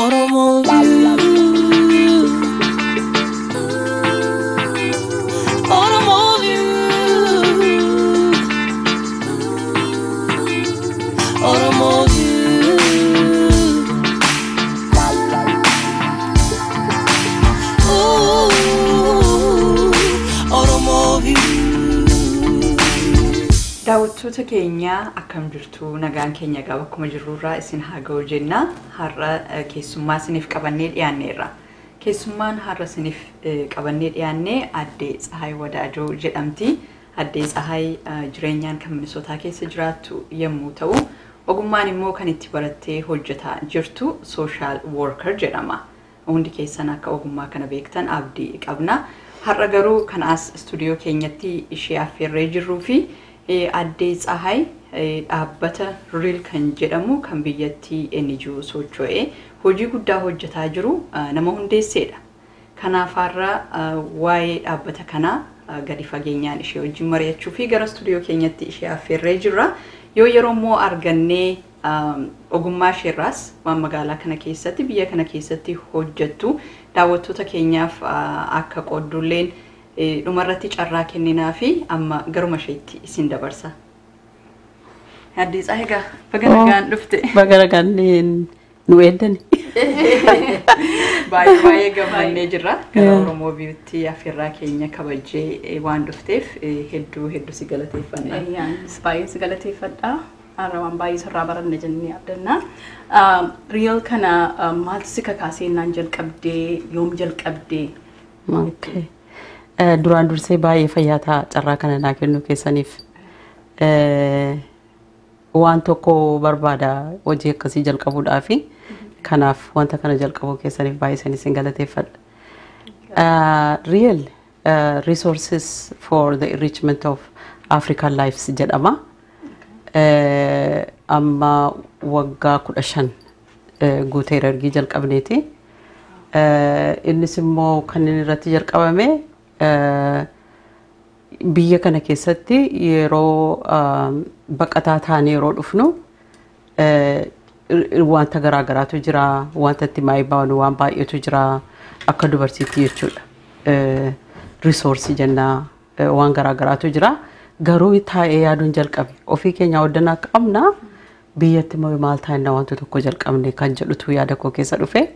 Oromo View, Oromo View, Oromo View, Oromo View. Daawwattoota keenya akkam jirtu nagaan keenya gaba akkuma jirurraa isin haa ga'u jenna har'a keessummaa isiniif qabannee dhiyaanneerra. Keessummaan har'a isiniif qabannee dhiyaannee addee Tsehai Wodajo jedhamti. Addee Tsehai jireenyaan kan Minisootaa keessa jiraattu yommuu ta'u ogummaan immoo kan itti barattee hojjetaa jirtu social worker jedhama. Hundi keessan akka ogummaa kana beektan abdii qabna. Har'a garuu kan as stuudiyoo keenyatti ishee affeerree jirruu fi addee Tsehai dhaabbata Real kan jedhamu kan biyyattii NGO socho'ee hojii guddaa hojjetaa jiru nama hundeesseedha. Kanaaf har'a waa'ee dhaabbata kanaa gadi fageenyaan ishee wajjin mari'achuu fi gara stuudiyoo keenyatti ishee affeerree jirra. Yoo yeroo immoo argannee ogummaa isheerraas waan magaalaa kana keessatti biyya kana keessatti hojjettu daawwattoota keenyaaf akka qooddulleen dhumarratti carraa kenninaa fi amma garuma isheetti isin dabarsa. Addee Tsehai egaa baga nagaan dhufte. Baga nagaan nu eeddani. Baay'ee gammannee jirra. Gara Oromoo View'tti affeerraa keenya kabajjee waan dhufteef hedduu si galateeffanna. Baay'ee si galateeffadha. Waan baay'ee sirraa baranne jennee abdanna. Real kana maaltu si kakaasee naan jalqabdee yoom jalqabdee? Okay. Duraan dursee baay'ee fayyaata carraa kana naa kennu keessaniif waan tokko barbaada hojii akkasii jalqabuudhaaf kanaaf wanta kana jalqabuu keessaniif baay'ee isin galateeffadha. Real resources for the enrichment of African lives jedhama. Amma waggaa 15 guuteera ergii jalqabneeti. Innis immoo kan inni irratti jalqabame biyya kana keessatti yeroo baqataa taanee yeroo dhufnu wanta garaagaraatu jira, wanta itti maayii baanu waan baay'eetu jira akka dubartiitti jechuudha. Risoorsii jennaa waan garaagaraatu jira. Garuu taa'ee yaaduun jalqabe ofii keenya hoddanaa qabna biyyatti maal taa'inna wanta tokko jalqabne kan jedhutu yaada koo keessa dhufe.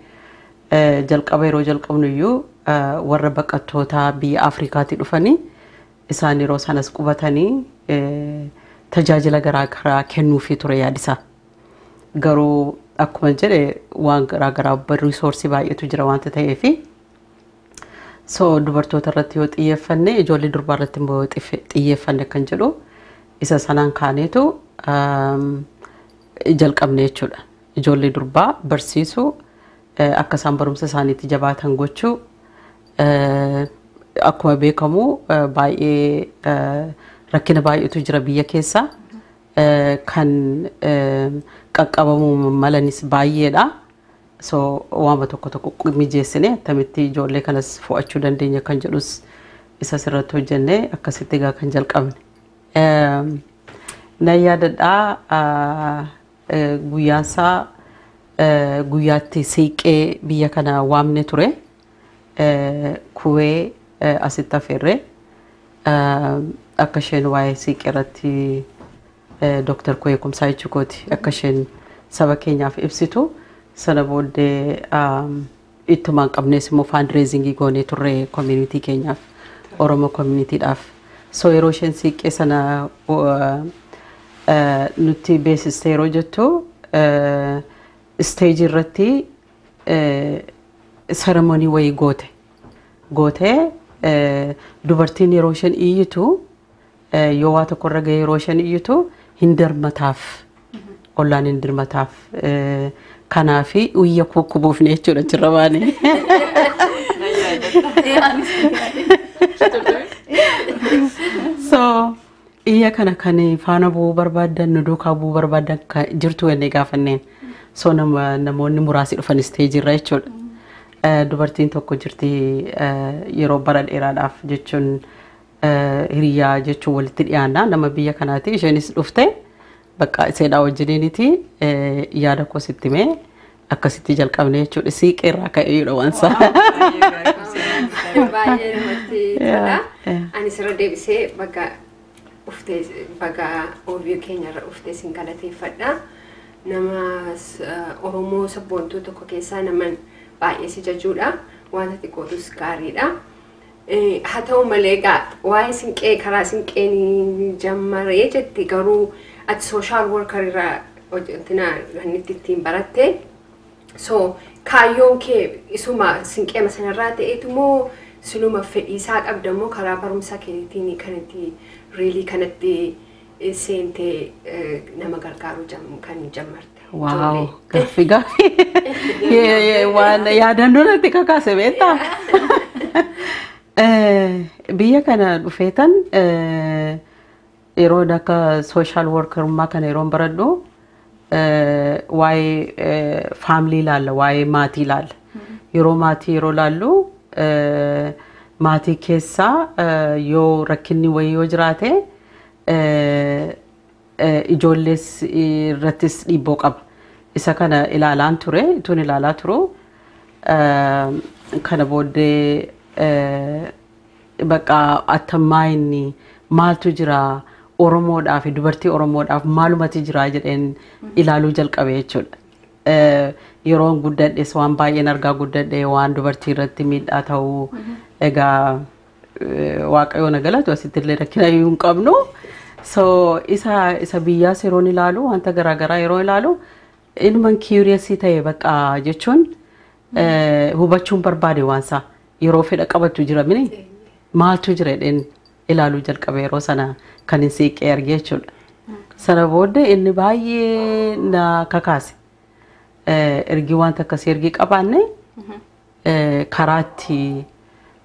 Jalqaba yeroo jalqabnu iyyuu warra baqattoota biyya Afrikaatti dhufanii isaan yeroo sanas qubatanii tajaajila garaagaraa kennuufii ture yaadisa. Garuu akkuma jedhe waan garaagaraa risoorsii baay'eetu jira wanta ta'eef dubartoota irratti yoo xiyyeeffanne ijoollee durbaa irratti immoo xiyyeeffanne kan jedhu isa sanaan kaaneetu jalqabne jechuudha. Ijoollee durbaa barsiisuu akka isaan barumsa isaaniitti jabaatan gochuu akkuma beekamu baay'ee rakkina baay'eetu jira biyya keessa kan qaqqabamuu malanis baay'eedha. Waama tokko mijeessine attamitti ijoollee kanas fo'achuu dandeenya kan jedhus isa sirratti hojjennee akkasitti egaa kan jalqabne. Na yaadadhaa guyyaansaa guyyaatti siiqee biyya kana waamne ture kuwee asitti affeerree akka isheen waa'ee siiqee irratti Dr. Kuwee Kumsaa jechuukooti akka isheen saba keenyaaf ibsitu sana booddee ittumaan qabnees immoo fundraisingii goonee turre community keenyaaf Oromoo communityidhaaf. Yeroo isheen siiqee sana nutti beeksiste yeroo jettu stage irratti ceremony wayii gootee dubartiin yeroo isheen iyyitu yoo waa tokko irra ga'e yeroo isheen iyyitu hin dirmataaf ollaan hin dirmataaf kanaafi uyya kukkubuufne jechuudha achirra baane. Iyya kana kan faana bu'uu barbaadan nu duukaa bu'uu barbaadan jirtu jennee gaafanneen. Namoonni muraasi dhufan stage irra jechuudha. Dubartiin tokko jirti yeroo bara dheeraadhaaf jechuun hiriyaa jechuun walitti dhiyaannaa nama biyya kanaati isheenis dhufte bakka iseedhaa wajjiniiniti yaada koo sitti mee akkasitti jalqabne jechuudha siiqee irraa ka'eedha wansa baay'ee namatti tola. Ani sirra deebisee bakka uftee bakka Oromoo keenyarra uftee sin galateeffadha. Nama Oromoo sabboontuu tokko keessaa nama baay'ee si jajuudha. Wanta xiqqootus gaariidha. Haa ta'u malee egaa waa'ee sinqee karaa sinqeen jammaree jetti garuu ati social worker irraa hojjetina wanti ittiin baratte. So kaayyoon kee isuma sinqeema sanarraa ta'eetu moo siluma fedhiisaa qabda moo karaa barumsa keetiin kanatti really kanatti seentee nama gargaaru kan jammarte. Wow, gaffiga. Waan yaadannoo natti kakaase beektaa? Biyya kana dhufeetan yeroo akka social workerummaa kana yeroon baradhu waa'ee family ilaalla, waa'ee maatii ilaalla. Yeroo maatii yeroo laallu maatii keessaa yoo rakkinni wayii yoo jiraate ijoollees irrattis dhiibboo qaba. Isa kana ilaalaan ture, tun ilaalaa turu. Kana booddee bakka attammaa inni maaltu jira Oromoodhaaf dubartii Oromoodhaaf maalumatti jira jedheen ilaaluu jalqabe jechuudha. Yeroon guddadhes waan baay'een argaa guddadhe waan dubartii irratti miidhaa ta'uu egaa waaqayyoon na galatu asitti illee rakkina hin qabnu. So isa biyyaas yeroon ilaalu wanta garaagaraa yeroo ilaalu inuman curious ta'e bakka jechuun hubachuun barbaade waansa yeroo fedha qabatu jira mini maaltu jira jedheen ilaaluu jalqabe yeroo sana kan hin siiqee argee jechuudha. Sana booddee inni baay'ee na kakaase. Ergi wanta akkasii ergi qabaanne karaatti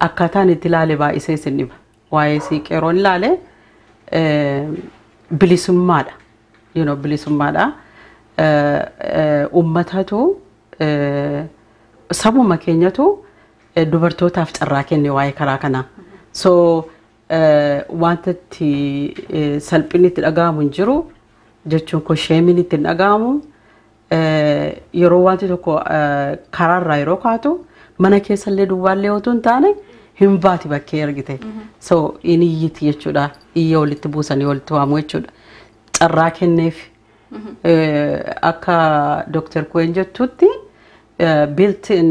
akkaataan itti ilaale baay'isee isin dhiba. Waa'ee siiqee yeroon ilaale bilisummaadha. Bilisummaadha. Uummatatu sabuma keenyatu dubartootaaf carraa kenne waa'ee karaa kanaa. So wanta itti salphinni itti dhaga'amu hin jiru jechuun kun sheemiin itti hin dhaga'amu. Yeroo wanti tokko karaarraa yeroo kaatu mana keessallee duwwaallee otoo hin taane hin baati bakkee argite. So inni iyyiti jechuudha. Iyya walitti buusanii walitti waamu jechuudha. Carraa kenneef akka Dr. Kuen jettutti built-in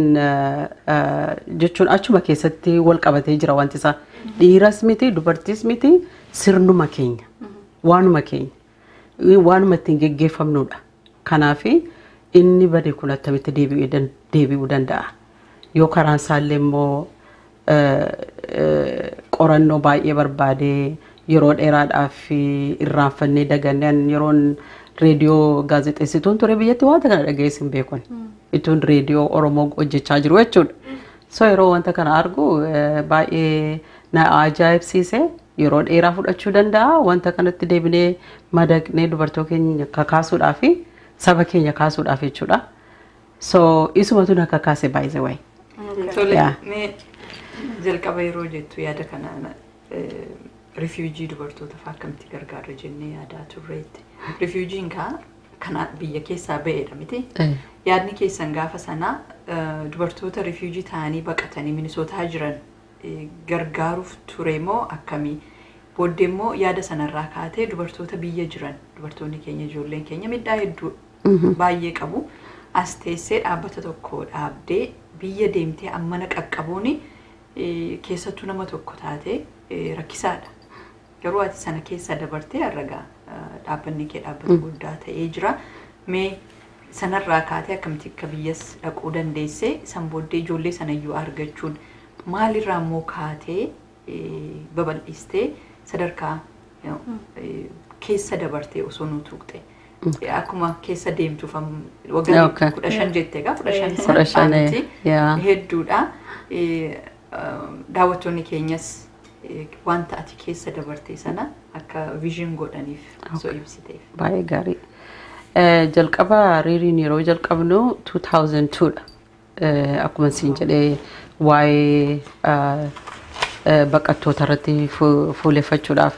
jechuun achuma keessatti wal qabatee jira wanti isaa. Dhiiras miti dubartiis miti sirnuma keenya waanuma keenya waanuma ittiin geggeeffamnudha. Kanaaf inni bade kun attamitti deebi'uu danda'a. Yoo karaan isaallee immoo qorannoo baay'ee barbaadee yeroo dheeraadhaaf irraanfannee daganneen yeroon reediyoo gaazexeessituun ture biyyatti wanta kana dhageessin beekon. Ituun reediyoo Oromoo hojjechaa jiru jechuudha. So yeroo wanta kana argu baay'ee na ajaa'ibsiise yeroo dheeraa fudhachuu danda'a wanta kanatti deebinee madaqnee dubartoo keenya kakaasuudhaa fi saba keenya kaasuudhaaf jechuudha. So isumatu na kakaase by the way. Mee jalqaba yeroo jettu yaada kana refugee dubartoota akkamitti gargaara jennee yaadaa turreetti. Refugee'n kana biyya keessaa ba'eedha miti. Yaadni keessan gaafa sana dubartoota refugee ta'anii baqatanii Minisootaa jiran gargaaruuf ture moo akkamii? Booddee immoo yaada sanarraa kaatee dubartoota biyya jiran dubartoonni keenya ijoolleen keenya midhaa hedduu baay'ee qabu. As teessee dhaabbata tokko dhaabdee biyya deemtee ammana qaqqabuun keessattuu nama tokko taatee rakkisaadha. Garuu ati sana keessa dabartee arragaa dhaabbanni kee dhaabbata guddaa ta'ee jira. Mee sanarraa kaatee akkamitti akka biyyas dhaquu dandeessee san booddee ijoollee sanayyuu argachuun maalirraa immoo kaatee babal'istee sadarkaa keessa dabartee osoo nu tuqxe. Akkuma keessa deemtuuf waggaa 15 jettee egaa 15 saanti hedduudha. Daawwattoonni keenyas wanta ati keessa dabartee sana akka vision godhaniif osoo ibsiteef. Baay'ee gaarii. Jalqaba riiriin yeroo jalqabnu 2002dha. Akkuma siin jedhee waa'ee baqattoota irratti fuuleffachuudhaaf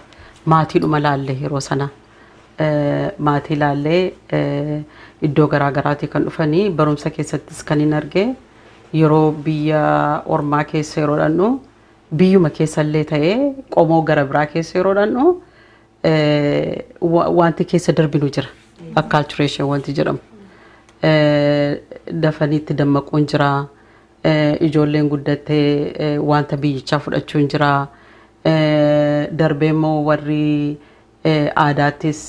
maatiidhuma laalle yeroo sana maatii ilaallee iddoo garaagaraati kan dhufanii barumsa keessattis kan hin arge yeroo biyya ormaa keessa yeroo dhannu biyyuma keessallee ta'ee qomoo gara biraa keessa yeroo dhannu wanti keessa darbinu jira acculturation wanti jedhamu dafaniitti dammaquun jira ijoolleen guddattee wanta biyyichaa fudhachuun jira darbee immoo warri aadaattis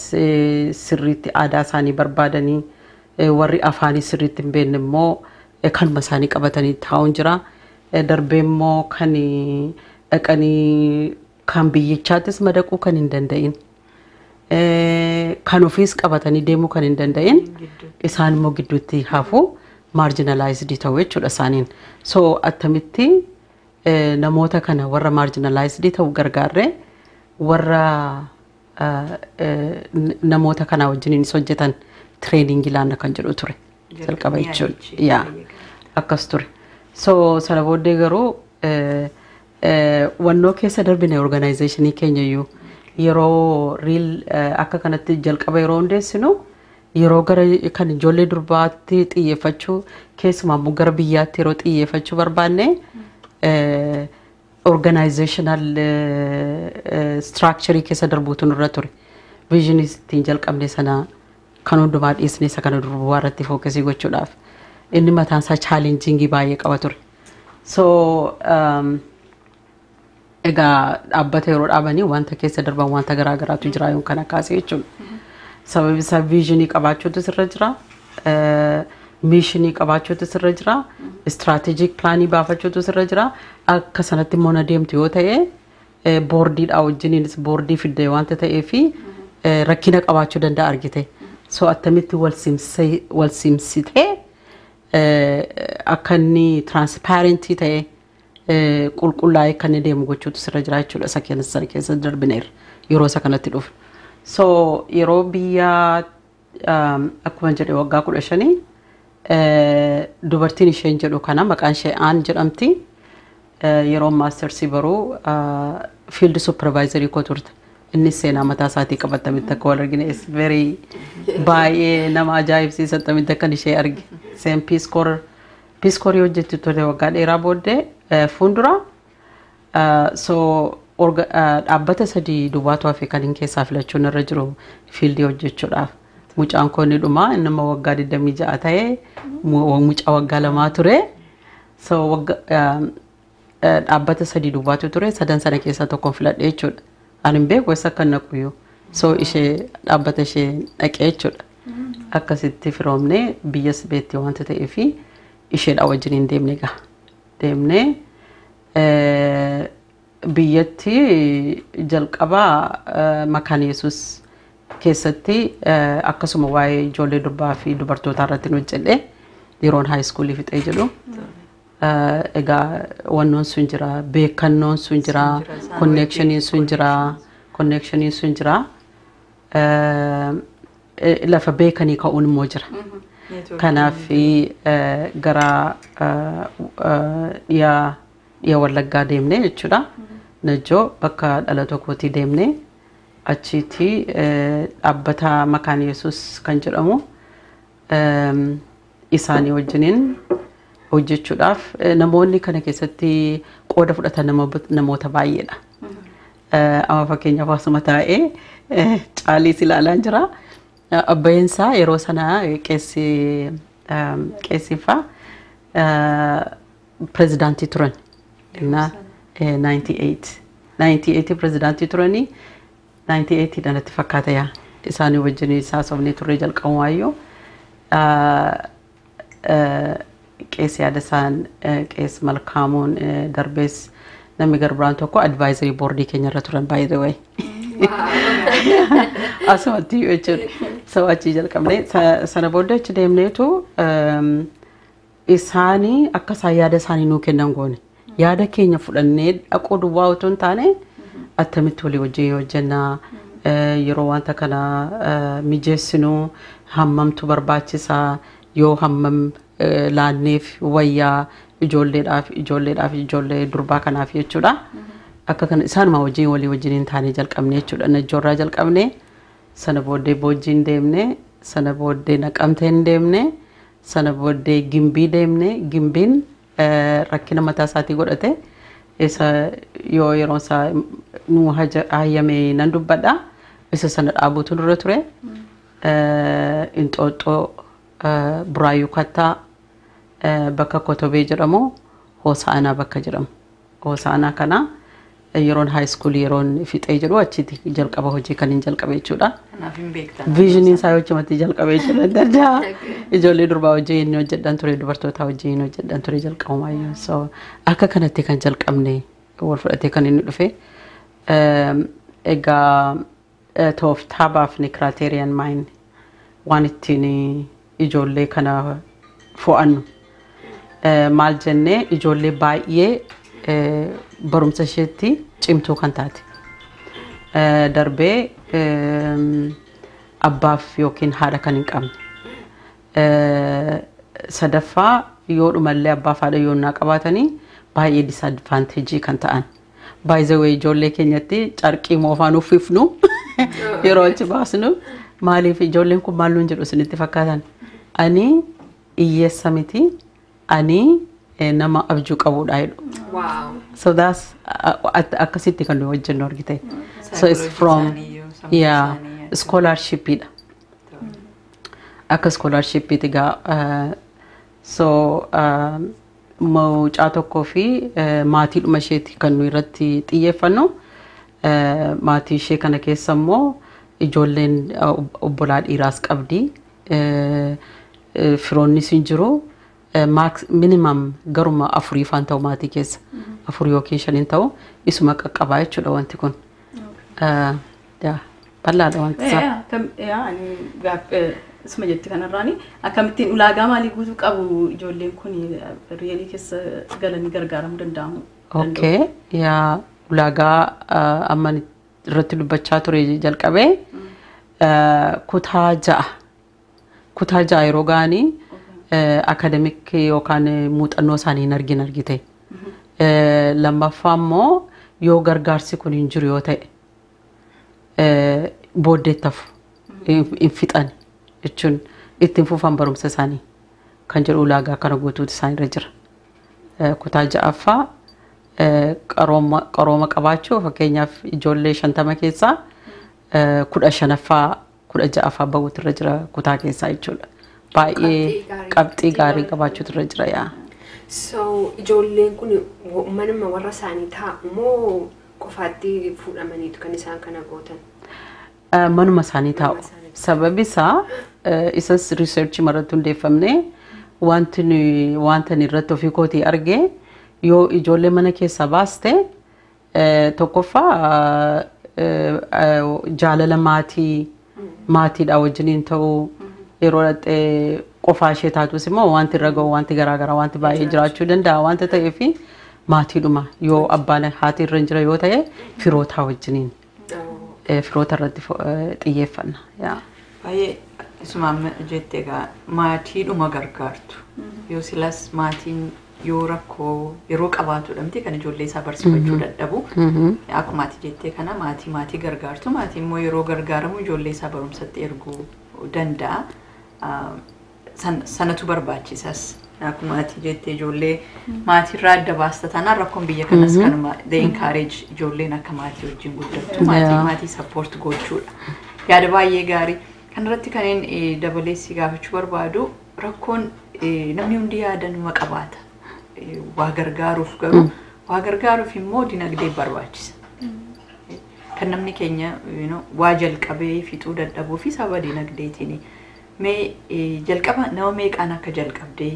sirriitti aadaa isaanii barbaadanii warri afaanii sirriitti hin beekne immoo kanuma isaanii qabatanii taa'uun jira darbee immoo kan dhaqanii kan biyyichaattis madaquu kan hin danda'in kan ofiis qabatanii deemuu kan hin danda'in isaan immoo gidduutti hafu marginalized ta'u jechuudha isaaniin so attamitti namoota kana warra marginalized ta'u gargaarree warra namoota kana wajjin hojjetan training ilaana kan jedhu ture jalqaba jechuudha yaa akkas ture so sana booddee garuu wannoo keessa darbine organizationii keenya iyyuu yeroo real akka kanatti jalqaba yeroo hundeessinu yeroo gara kan ijoollee durbaatti xiyyeeffachuu keessumaa immoo gara biyyaatti yeroo xiyyeeffachuu barbaanne organizational structure keessa darbuutu nurra ture visionistiin jalqabne sana kan hundumaa dhiisne isa kana durbaa irratti fookasii gochuudhaaf inni mataan isaa challenging baay'ee qaba ture so egaa dhaabbata yeroo dhaabanii wanta keessa darban wanta garaagaraatu jira yoon kana kaasee jechuudha sababi isaa visionii qabaachuutu sirra jira mishinii qabaachuutu sirra jira strategic planii baafachuutu sirra jira akka sanatti immoo na deemtu yoo ta'e boordiidhaa wajjiniinis boordii fidde wanta ta'ee fi rakkina qabaachuu danda'a argite so attamitti wal simsitee akka inni transparentii ta'e qulqullaa'ee kan deemu gochuutu sirra jira jechuudha isa keessa darbineera yeroo isa kanatti dhufu so yeroo biyya akkuma jedhe waggaa 15 dubartiin isheen jedhu kana maqaan ishee aan jedhamti yeroo maastersii baruu field supervisory koo turte innis seenaa mataa isaatii qabatamitti akka wal argine is very baay'ee nama ajaa'ibsiisatamitti akkan ishee arge seen piiskoorii hojjetti ture waggaa dheeraa booddee fuuldura so dhaabbata sadii duwwaatu hafe kan hin keessaa filachuun irra jiru fiildii hojjechuudhaaf mucaan koonni dhumaa innama waggaa 26 ta'ee mucaa waggaa 2 ture so dhaabbata sadii duwwaatu ture sadan sana keessaa tokkoon filadhe jechuudha ani hin beeku isa kan naquyyuu so ishee dhaabbata ishee dhaqee jechuudha akkasitti firoomne biyyas beetti wanta ta'ee fi isheedha wajjin hin deemne gaa deemne biyyatti jalqabaa makaan yesus keessatti akkasuma waa'ee ijoollee durbaa fi dubartootaa irratti hojjedhe yeroon high schoolii fixee jedhu egaa wannoon sun jira beekannoon sun jira connectioniin sun jira lafa beekanii ka'uun immoo jira kanaaf gara dhiya wallaggaa deemne jechuudha najjoo bakka dhalatoo kootii deemne achitti dhaabbata makaan yesus kan jedhamu isaanii wajjiniin hojjechuudhaaf namoonni kana keessatti qooda fudhatan namoota baay'eedha amma fakkeenyaaf asuma taa'ee caaliis ilaalaan jira abbayeensaa yeroo sana qeessiffaa pirezidaantii turan na 98 pirezidaantii turanii 98 dhanatti fakkaata yaa isaanii wajjin isaa sobnee turre jalqabu waayyoo qeessi yaada isaan qeessi malkaamuun darbees namni garbiraan tokko advisory boardii keenya irra turan by the way asumatti jechuudha so achii jalqabne sana booda achi deemneetu isaanii akka isaan yaada isaanii nuu kennan goone yaada keenya fudhannee dhaquu duwwaa otoo hin taane attamitti walii wajjin hojjennaa yeroo wanta kana mijeessinu hammamtu barbaachisaa yoo hammam laanneef wayyaa ijoollee durbaa kanaaf jechuudha akka kana isaanuma wajjin walii wajjin hin taane jalqabne jechuudha najjoorraa jalqabne sana booddee Boojjiin deemne, sana booddee Naqamteen deemne, sana booddee Gimbii deemne. Gimbiin rakkina mataa isaatii godhate isa yoo yeroon isaa nu hayyame nan dubbadha. Isa sana dhaabuutu dura ture. Inxooxxoo Buraayyuu Kattaa bakka Kotobee jedhamu Hoosaanaa bakka jedhamu. Hoosaanaa kana yeroon high school yeroon fixee jedhu achitti jalqaba hojii kan hin jalqabe jechuudha. Kanaaf hin beektan. Viizhiniin isaa hojjamatti jalqabe jechuudha. Daddaa ijoollee durbaa hojii inni hojjedhan ture dubartoota hojii inni hojjedhan ture jalqabumaayyuu. So akka kanatti kan jalqabne wal fudhatee kan inni dhufe. Egaa tooftaa baafne kiraateeriyaan maayin waan ittiin ijoollee kana fo'annu. Maal jennee ijoollee baay'ee barumsa isheetti cimtuu kan taate. Darbee abbaaf yookiin haadha kan hin qabne. Sadaffaa yoo dhumallee abbaaf haadha yoo naa qabaatanii baay'ee disadvanteejii kan ta'an. By the way ijoollee keenyatti carqii moofaan uffifnu yeroo achi baasnu maaliif ijoolleen kun maal nuun jedhu isinitti fakkaatan. Ani hiyyeessa miti. Ani nama abjuu qabuudha jedhu. Wow. So that's akkasitti kan nuyi hojjennu argite. So it's from scholarship ida. Akka scholarship itigaa so mucaa tokkoo fi maatii dhuma isheeti kan nuyi irratti xiyyeeffannu. Maatii ishee kana keessa immoo ijoolleen obbolaa dhiiraas qabdi. Firoonnis hin jiru. Max minimum garuma afurii faan ta'u maatii keessa. Afurii yookiin shaniin ta'u isuma qaqqabaa jechuudha wanti kun. Bal'aadha wanti isaa. Ani isuma jetti kanarraani akkamittiin ulaagaa maalii guutuu qabu ijoolleen kun riilii keessa galanii gargaaramuu danda'amu. Okay. Ulaagaa amma irratti dubbachaa ture jalqabee kutaa ja'a. Kutaa ja'a yeroo ga'anii akademik yookaan muuxannoo isaanii hin argite. Lammaffaa immoo yoo gargaarsi kun hin jiru yoo ta'e booddeettaaf hin fixan jechuun ittiin fufan barumsa isaanii kan jedhu ulaagaa kana guutuutu isaanirra jira. Kutaa ja'affaa qarooma qabaachuu fakkeenyaaf ijoollee 50 keessaa 15ffaa 16ffaa bahuutu irra jira kutaa keessaa jechuudha. Baay'ee qabxii gaarii qabaachuutu irra jira yaa. So ijoolleen kun manuma warra isaanii taa'u moo qofaatti fuudhamaniitu kan isaan kana gootan? Manuma isaanii taa'u. Sababi isaa isas riisarchii irratti hundeeffamne wanta irratti ofii kootii argee yoo ijoollee mana keessaa baaste tokkoffaa jaalala maatiidha wajjiniin ta'uu yeroo dhaqxee qofaa ishee taatus immoo wanti irra ga'u wanti garaagaraa wanti baay'ee jiraachuu danda'a wanta ta'eef maatiidhuma yoo abbaan haati irra jira yoo ta'e firoota wajjiniin firoota irratti xiyyeeffanna. Baay'ee isuma jettee egaa maatiidhuma gargaartu yoo silas maatiin yoo rakkoo yeroo qabaatudha miti kan ijoollee isaa barsiifachuu dadhabu akkuma ati jettee kana maatii gargaartu maatiin immoo yeroo gargaaramu ijoollee isaa barumsatti erguu danda'a. Sanatu barbaachisas akkuma ati jettee ijoollee maatirraa adda baasta taanaan rakkoon biyya kanas kanuma they encourage ijoolleen akka maatii wajjin guddattu maatii support gochuudha. Yaada baay'ee gaarii kanarratti kanneen dabaleessi gaafachuu barbaadu rakkoon namni hundi yaadanuma qabaata. Waa gargaaruuf garuu waa gargaaruuf immoo dinagdee barbaachisa. Kan namni keenya waa jalqabee fixuu dadhabuu fi sababa dinagdeetiin mee jalqaba nama meeqaan akka jalqabdee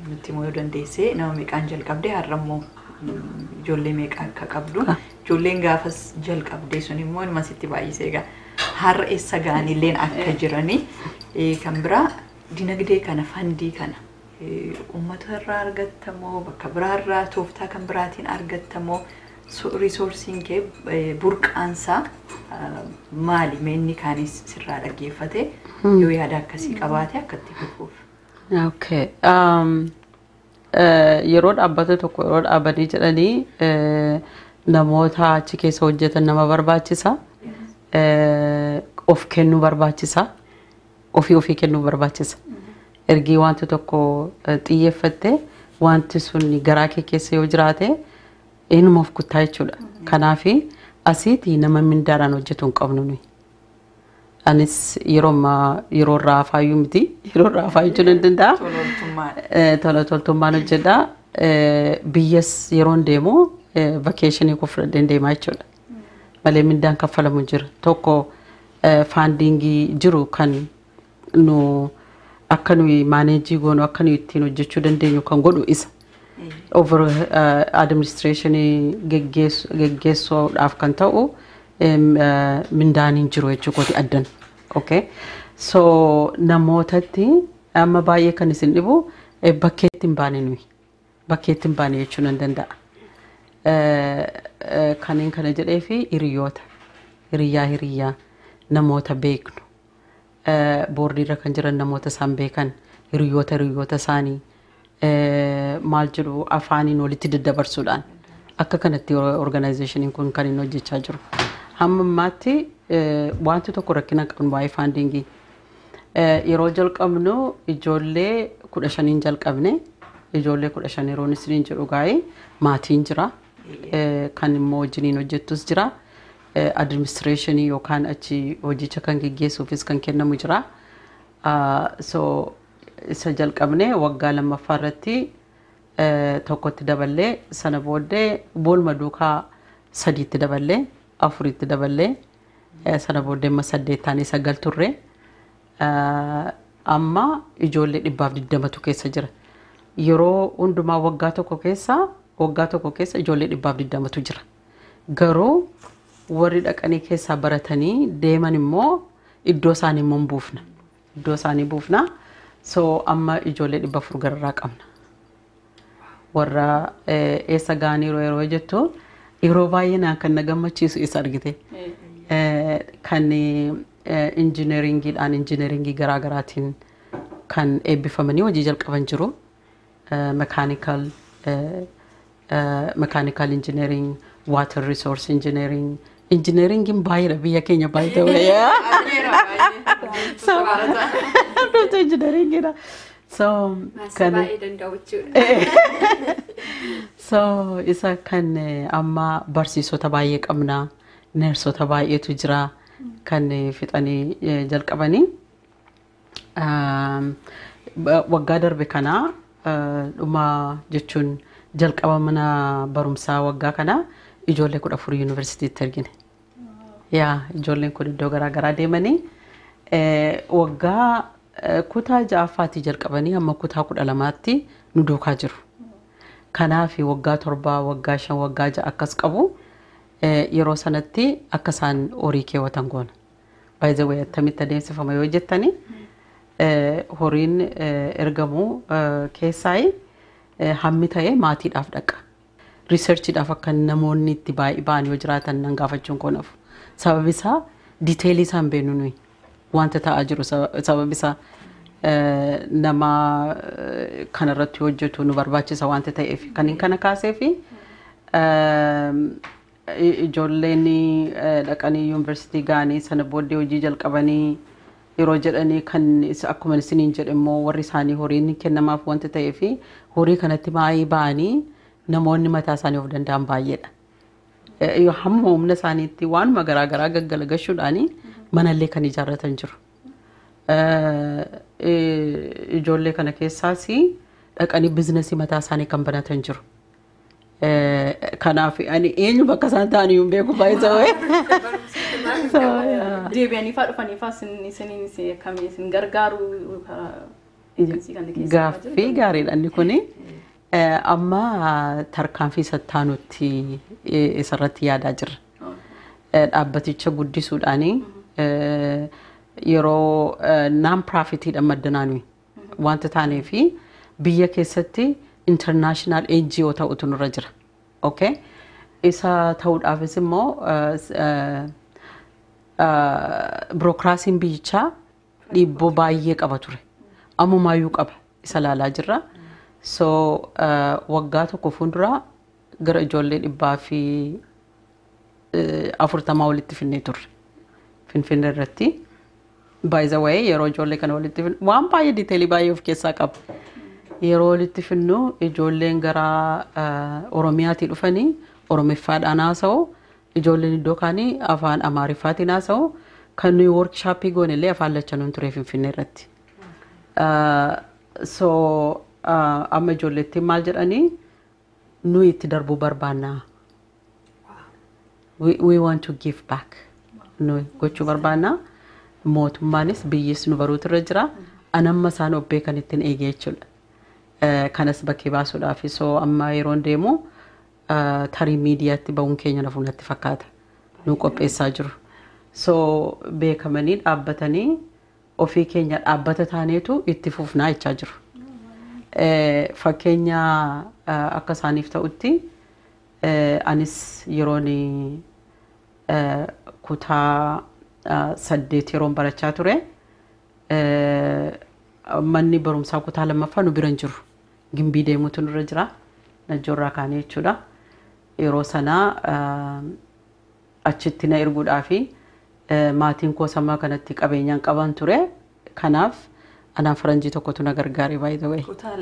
nutti immoo yoo dandeesse nama meeqaan jalqabdee har'ammoo ijoollee meeqa akka qabdu ijoolleen gaafas jalqabdee sun immoo ilma sitti baay'isee egaa har'a eessa ga'anilleen akka jiranii kan biraa dinagdee kana fandii kana uummata irraa argattamoo bakka biraarraa tooftaa kan biraatiin argattamoo resourcing kee burqaansaa maali meenni kaanis sirraa dhaggeeffate yoo yaada akkasii qabaate akkatti fufuuf. Okay. Yeroo dhaabbata tokko yeroo dhaabanii jedhanii namoota achi keessa hojjetan nama barbaachisa. of kennuu barbaachisa. Ofii kennuu barbaachisa. Ergi wanti tokko xiyyeeffatte wanti sun garaa kee keessa yoo jiraate eenyuma of kuttaa jechuudha. Kanaaf asiiti nama mindaadhaan hojjetu hin qabnu nuyi. Anis yeroo irraa faayyuu miti. Yeroo irraa faayyuu jechuun hin danda'a. Tola toltummaan hojjedha. Biyyas yeroo deemu vakeeshinii koo fudhadhee deemaa jechuudha. Malee mindaan kaffalamu jira. Tokko faandingii jiru kan nu akka nuyi maaneejii goonu akka nuyi ittiin hojjechuu dandeenyu kan godhu isa. Over administrationii geggeessuudhaaf kan ta'u mindaan hin jiru jechuudha addan. Okay. So namootatti amma baay'ee kan isin dhibu bakkeetti hin baane nuyi. Bakkeetti hin baane jechuun hin danda'a. Kaniin kana jedhee fi hiriyaa namoota beeknu. Boordiirra kan jiran namoota isaan beekan hiriyoota isaanii maal jedhu afaaniin walitti daddabarsuudhaan akka kanatti organizationin kun kan inni hojjechaa jiru. Hamma ammaatti wanti tokko rakkina qabnu waa'ee faandingii. Yeroo jalqabnu ijoollee 15 jalqabne ijoollee 15 yeroo isiniin jedhu gaa'ee maatiin jira. Kan immoo wajjiniin hojjettus jira. Administrationii yookaan achi hojicha kan geggeessuufis kan kennamu jira. So isa jalqabne waggaa lammaffaa irratti tokkotti daballee sana booddee boolma duukaa 3tti daballee 4tti daballee sana booddee 8 9 turre. Amma ijoollee 120tu keessa jira. Yeroo hundumaa waggaa tokko keessa ijoollee 120tu jira. Garuu warri dhaqanii keessaa baratanii deeman immoo iddoo isaanii immoo buufna. Iddoo isaanii buufna. So amma ijoollee 400 gararraa qabna. Warra eessa gaanii yeroo jettu yeroo baay'ee naan kan na gammachiisu isa argite. Kan injineeringii garaa garaatiin kan eebbifamanii hojii jalqaban jiru. Mechanical engineering, water resource engineering, engineeringin baay'eedha biyya keenya baay'ee ta'e. So engineeringidha. So kan so isa kan amma barsiisota baay'ee qabna, neersota baay'eetu jira kan fixanii jalqabanii. Waggaa darbe kana dhuma jechuun jalqaba mana barumsaa waggaa kana ijoollee 14 yuunivarsiitiitti argine. Yaa ijoolleen kun iddoo garaa garaa deemanii waggaa kutaa 6ffaatii jalqabanii hamma kutaa 12tti nu duukaa jiru. Kanaaf waggaa 7, waggaa 5, waggaa 6 akkas qabu yeroo sanatti akka isaan horii keewwatan goona. By the way attamitti adeemsifama yoo jettanii horiin ergamu keessaa hammi ta'ee maatiidhaaf dhaqa. Researchiidhaaf akka namoonni itti baay'ee ba'an yoo jiraatan nan gaafachuun koonaaf. Sababi isaa diiteelii isaan beenu nuyi wanta ta'aa jiru sababi isaa nama kanarratti hojjetu nu barbaachisa wanta ta'eef kan kana kaasee fi ijoolleen dhaqanii yuunivarsiitii ga'anii sana booddee hojii jalqabanii yeroo jedhanii kan akkuma isiniin jedhe immoo warri isaanii horiin kennamaaf wanta ta'eef horii kanatti baay'ee ba'anii namoonni mataa isaanii of danda'an baay'eedha. Yoo hamma humna isaaniitti waanuma garaa garaa gaggalagashuudhaan manallee kan ijaarratan jiru. Ijoollee kana keessaas dhaqanii biizinasii mataa isaanii kan banatan jiru. Kanaaf ani eenyu bakka isaan ta'anii hin beeku baay'ee. Deebi'anii fa'aa dhufanii fa'aa isiniin akkamii isin gargaaru gaaffii gaariidha inni kuni. Amma tarkaanfii sattaanutti isarratti yaadaa jirra. Dhaabbaticha guddisuudhaan yeroo non-profitiidhaan maddanaanu wanta taanee fi biyya keessatti international NGO ta'utu nurra jira. Okay? Isa ta'uudhaafis immoo birookiraasiin biyyichaa dhiibboo baay'ee qaba ture. Ammumaayyuu qaba isa laalaa jirra. So waggaa tokko fuuldura gara ijoollee 140 walitti finnee turre. Finfinnee irratti. By the way, yeroo ijoollee kana walitti finnu waan baay'ee diteelii baay'ee of keessaa qaba. Yeroo walitti finnu ijoolleen gara Oromiyaatii dhufanii Oromiffaadhaan haasa'u, ijoolleen iddoo kaanii afaan Amaariffaatiin haasa'u, kan nuyi workshaappii goone illee afaan lachanuun ture Finfinnee irratti. So amma ijoolleettiin maal jedhanii nuyi itti darbuu barbaanna. We want to give back. Nuyi gochuu barbaanna. Mootummaanis biyyis nu baruutu irra jira. Anamma isaan obbee kan ittiin eegee jechuudha. Kanas bakkee baasuudhaaf so amma yeroon deemu tarii miidiyaatti ba'uun keenya nafuun natti fakkaata. Nu qopheessaa jiru. So beekamanii dhaabbatanii ofii keenya dhaabbata taaneetu itti fufnaa jechaa jiru. Fakkeenya akka isaaniif ta'utti anis yeroon kutaa 8 yeroon barachaa ture. Manni barumsaa kutaa lammaffaa nu biran jiru. Gimbii deemuutu nurra jira. Najjoorraa kaanee jechuudha. Yeroo sanaa achitti na erguudhaafi maatiin koo sammaa kanatti qabeenyaan qaban ture. Kanaaf anaan faranjii tokkotu na gargaare by the way. Kutaa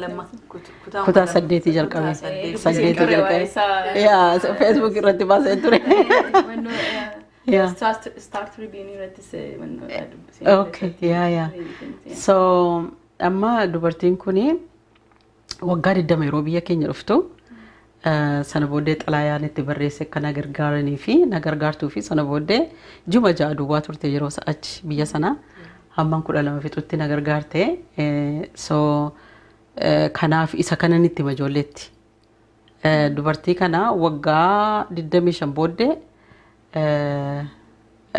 8 jalqabe. 8 jalqabe. Yeah, Facebook irratti baasee ture. Yeah. Start reading Okay, yeah. So, amma dubartiin kuni waggaa 20 yeroo biyya keenya dhuftu sana booddee xalaayaan itti barreesse akka na gargaaranii fi na gargaartuu fi sana booddee juma ja'a duwwaa turte yeroo achi biyya sana hamman 12 fixutti na gargaarte. So, kanaaf isa kanan itti majoolleetti. Dubartii kana waggaa 25 booddee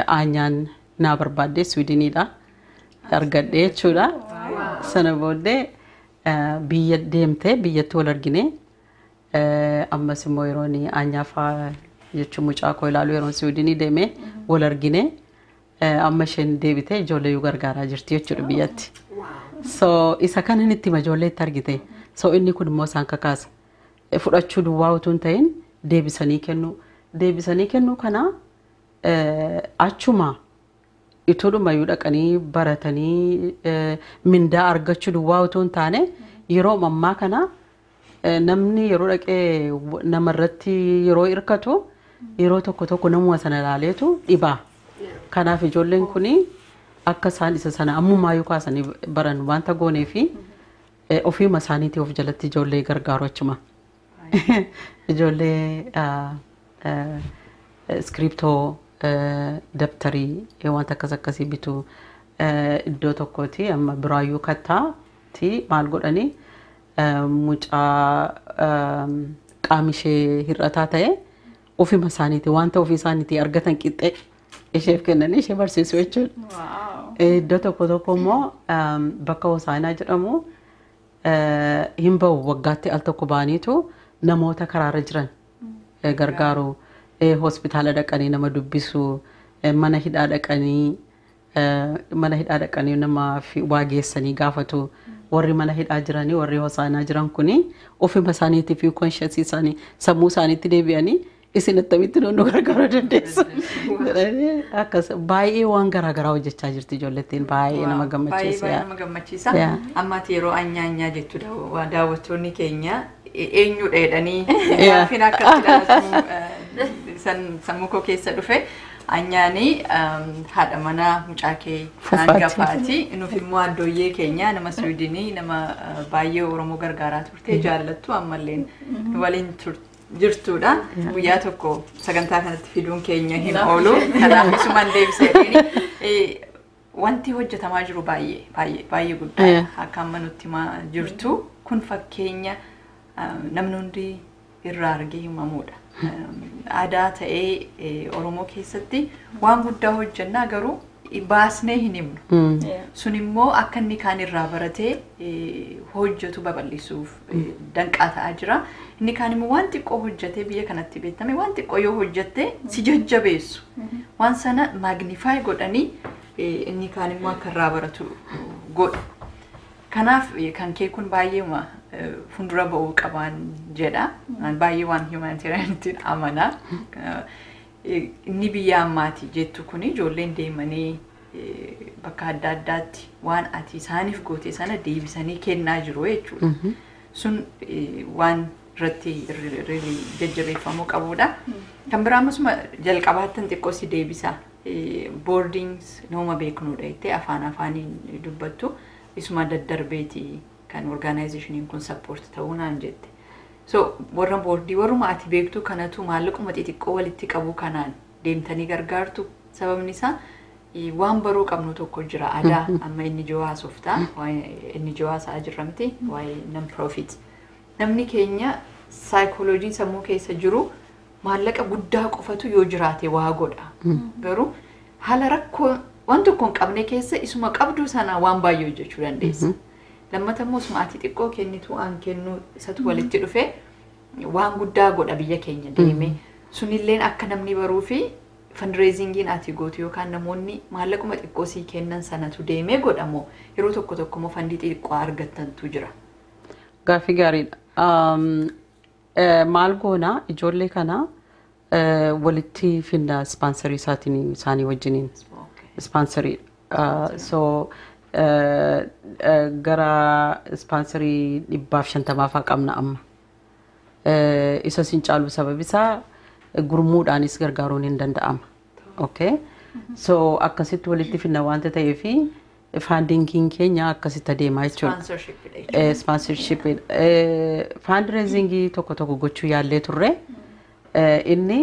Anyaan naa barbaadde Swidiniidha argadhe jechuudha. Sana booddee biyya deemte biyyatti wal argine. Ammas immoo yeroon Anyaafaa jechuun mucaa koo ilaalu yeroon Swidinii deeme wal argine. Amma isheen deebite ijoollee yu gargaaraa jirti jechuudha biyyatti. So isa kanan itti majoolleetti argite. So inni kun immoo isaan kakaasa. Fudhachuu duwwaa utuu hin ta'in deebisanii kennu. Deebisanii kennu kana achuma ituudhuma yoo dhaqanii baratanii mindaa argachuu duwwaa utuu hin taane yeroo ammaa kana namni yeroo dhaqee namarratti yeroo hirkatu yeroo tokko namuma sana ilaaleetu dhibaa. Kanaaf ijoolleen kuni akka isaan isa sana ammumaa yoo kaasanii baran wanta goonee fi ofiima isaaniitii of jalatti ijoollee gargaaru achuma. Ijoollee scriptoo dabtarii wanta akkasii bitu iddoo tokkooti amma biraayyuu kattaati maal godhanii mucaa qaamishee hir'ataa ta'e ofiima isaaniitii wanta ofii isaaniitii argatan qixxee isheef kennanii ishee barsiisu jechuudha. Iddoo tokko immoo bakka Hosaanaa jedhamu hin ba'u waggaatti al tokko ba'aniitu namoota karaarra jiran gargaaru. Hospitaala dhaqanii nama dubbisu mana hidhaa dhaqanii nama waa geessanii gaafatu warri mana hidhaa jiranii warri Hosaanaa jiran kuni ofima isaaniitii fi conscience isaanii sammuu isaaniitti deebi'anii isin attamitti nu gargaaruu dandeessu. Akkas baay'ee waan garaagaraa hojjechaa jirti ijoollettiin baay'ee nama gammachiisa. Baay'ee nama gammachiisa. Ammaati yeroo anyaanyaa jechuudha daawwattoonni keenya eenyu dheedhanii gaaffiin akkasii sammuu koo keessa dhufe anyaanii haadha manaa mucaa kee hangafaati. Nuuf immoo addooyyee keenya nama Swidinii nama baay'ee Oromoo gargaaraa turte jaallattu ammalleen waliin jirtuudha. Guyyaa tokko sagantaa kanatti fiduun keenya hin oolu. Kanaaf isumaan deebisee wanti hojjetamaa jiru baay'ee guddaa akka amma nutti jirtu kun fakkeenya namni hundi irraa argee himamuudha. Aadaa ta'ee Oromoo keessatti waan guddaa hojjennaa garuu baasnee hin himnu. Sun immoo akka inni kaan irraa baratee hojjetu babal'isuuf danqaa ta'aa jira. Inni kaan immoo waan xiqqoo hojjetee biyya kanatti beekame waan xiqqoo yoo hojjette si jajjabeessu. Waan sana magnify godhanii inni kaan immoo akka irraa baratu godha. Kanaaf kan kee kun baay'eema fundura ba'uu qaban jedha. Baay'ee waan humanitarianitiin amana. inni biyya ammaati jettu kuni ijoolleen deemanii bakka adda addaatti waan ati isaaniif goote sana deebisanii kennaa jiru jechuudha. Sun waan irratti jajjabeeffamuu qabudha. Kan biraa ammasuma jalqabaattan xiqqoo si deebisa. Boardings nama beeknudha jettee afaan afaaniin dubbattu isuma daddarbeeti kan organizationiin kun support ta'uu naan jette. So warra boordii warruma ati beektu kanatu maallaquma xixiqqoo walitti qabu kanaan deemtanii gargaartu sababni isaa waan baruu qabnu tokko jira aadaa amma inni jawaa softaa inni jawaa saa jirramti waa'ee non profit namni keenya psychology sammuu keessa jiru maallaqa guddaa qofatu yoo jiraate waa godha garuu haala rakkoo waan tokko hin qabne keessa isuma qabdu sana waan baay'ee hojjechuu dandeessa. Lammatammoo maatii xiqqoo kennitu aan kennu isatu walitti dhufe waan guddaa godha biyya keenya deeme sunilleen akka namni baruu fi fundraisingiin ati gootu yookaan namoonni maallaquma xiqqoo sii kennan sanatu deeme godhamoo yeroo tokko tokko fandii xiqqoo argattantu jira. Gaaffii gaariidha. Maal goona ijoollee kana walitti finna ispaansarii isaanii wajjiniin ispaansarii so gara ispaansarii 150 faa qabna amma. Isa sin caalu sabab isaa gurmuudhaanis gargaaruun hin danda'ama. Okay? So akkasitti walitti finna waanta ta'eefi fundingiin keenya akkasitti adeemaa jechuudha. Sponsorship. Fundraisingii tokko tokko gochuu yaallee turre inni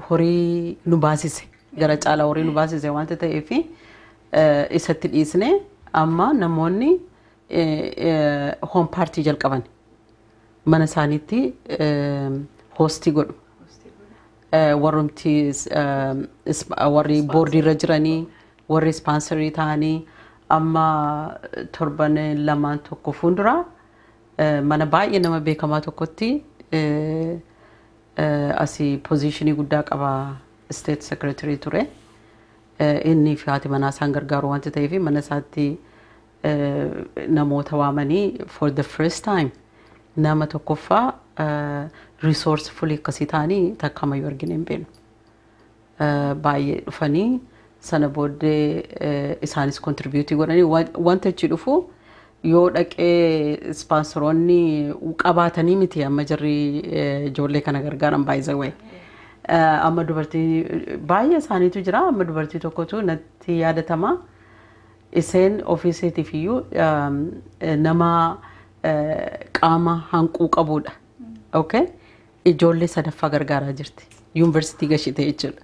horii nu baasise gara caalaa horii nu baasise waanta ta'eefi isatti dhiisne amma namoonni home party jalqaban mana isaaniitti hostii godhu warrumti warri boordii irra jiranii warri sponsorii ta'anii amma torban lamaan tokko fuuldura mana baay'ee nama beekamaa tokkotti asii positionii guddaa qaba state secretary ture. Inni fi haati manaa isaan gargaaru wanta ta'eef mana isaatti namoota waamanii for the first time nama tokkoffaa resourceful akkasii ta'anii takka mayyuu argine hin beeknu. Baay'ee dhufanii sana booddee isaanis contribute godhanii wanta achi dhufu yoo dhaqee sponsoroonni qabaatanii miti amma jirri ijoollee kana gargaaran by the way. Amma dubartii baay'ee isaaniitu jira amma dubartii tokkotu natti yaadatama iseen ofiiseetiif iyyuu nama qaama hanquu qabudha. Okay? Ijoollee sadaffaa gargaaraa jirti. Yuunivarsiitii gashite jechuudha.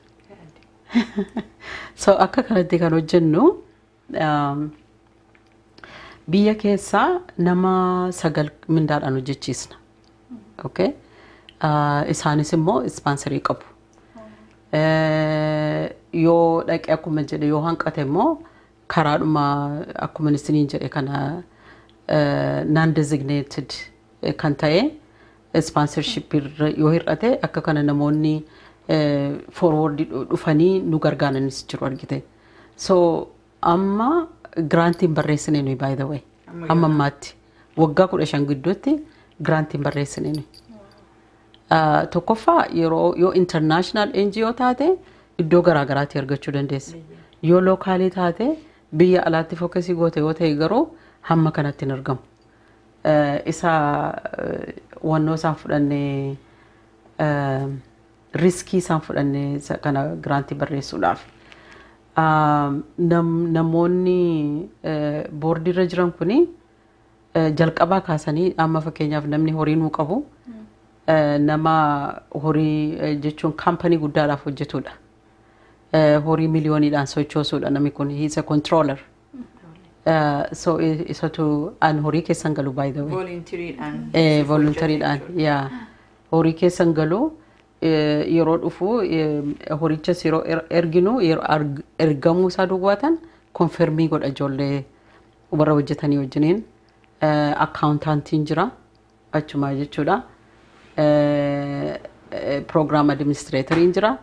So akka kanatti kan hojjennu biyya keessaa nama 9 mindaadhaan hojjechiisna. Okay? Isaanis immoo ispaansarii qabu. Yoo dhaqee akkuma jedhe yoo hanqate immoo karaadhuma akkuma isiniin jedhe kana non designated kan ta'e sponsorship yoo hir'ate akka kana namoonni forward dhufanii nu gargaaranis jiru argite. So amma grantiin barreessine nuyi by the way amma ammaatti waggaa 15 gidduutti grantiin barreessine nuyi. Tokkoffaa yoo international NGO taate iddoo garaagaraatti argachuu dandeessa. Yoo lookaalii taate biyya alaatti fokkasii goote yoo ta'e garuu hamma kanatti hin argamu. Isa wannoo isaan fudhannee riskii isaan fudhannee kana giraantii barreessuudhaaf. Namoonni boordii irra jiran kuni jalqabaa kaasanii amma fakkeenyaaf namni horii nuu qabu. Nama horii jechuun kaampanii guddaadhaaf hojjetudha. Horii miliyooniidhaan sochoosuudha namni kun he is a controller. So isatu an horii keessan galu by the way. Voluntaryidhaan. Yeah. Horii keessan galu yeroo dhufu horichas yeroo erginu yeroo ergamuu isaa duwwaatan konfirmii godha ijoollee warra hojjetanii wajjiniin akkaawuntaantiin jira achumaa jechuudha. Program administratoriin jira.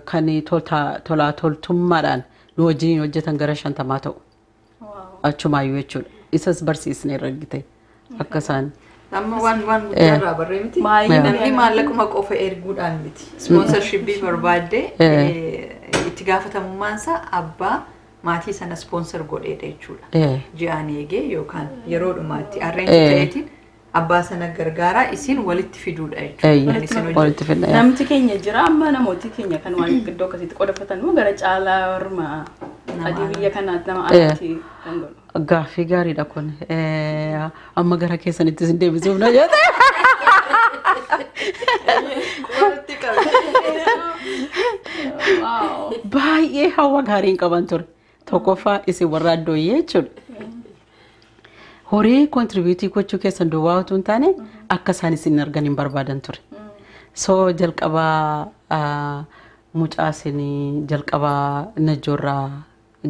Kan tolaa toltummaadhaan nu wajjiniin hojjetan gara 50 ta'u. Achumaayyuu jechuudha. Isas barsiisnee argite akka isaan. Amma waan guddaa barree miti. Namni maallaquma qofa erguudhaan miti. Sponsorshipii barbaadde itti gaafatamummaan isaa abbaa maatii sana sponsor godheedha jechuudha. Ji'aan eegee yookaan yeroo dhumaatti arreenji ta'eetiin abbaa sana gargaaraa isin walitti fiduudha jechuudha. Namti keenya jira amma namooti keenya kan waan iddoo akkasitti qodafatan moo gara caalaa warma adii biyya kanaatti nama alaatti kan godhu. Gaaffii gaariidha kun. Amma gara keessanittis hin deebisuuf na jedhe. Baay'ee hawwa gaariin qaban ture. Tokkoffaa isin warra addooyyee jechuudha. Horii kontribiutii gochuu keessan duwwaa utuu hin taane akka isaan isin argan hin barbaadan ture. So jalqabaa mucaa isin jalqabaa najjoorraa